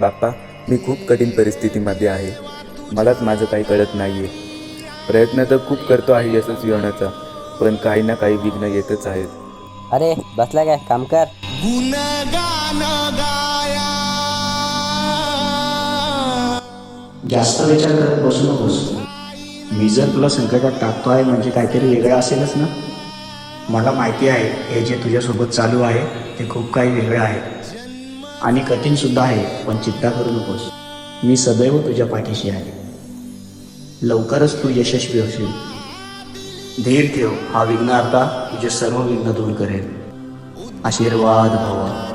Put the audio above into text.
बाप्पा, मी खूप कठीण परिस्थितीमध्ये आहे. मलाच माझं काही कळत नाही आहे. प्रयत्न तर खूप करतो आहे यशस्वी होण्याचा, पण काही ना काही विघ्न येतच आहेत. अरे बसला काय, काम कर. जास्त विचार करत बसू नकोस. मी जर तुला संकटात टाकतो आहे म्हणजे काहीतरी वेगळं असेलच ना. मला माहिती आहे हे जे तुझ्यासोबत चालू आहे ते खूप काही वेगळं आहे आणि कठीण सुद्धा आहे, पण चिंता करू नकोस. मी सदैव तुझ्या पाठीशी आहे. लवकरच तू यशस्वी होशील. धीर ठेव, हा विघ्न आता तुझे सर्व विघ्न दूर करेल. आशीर्वाद भव.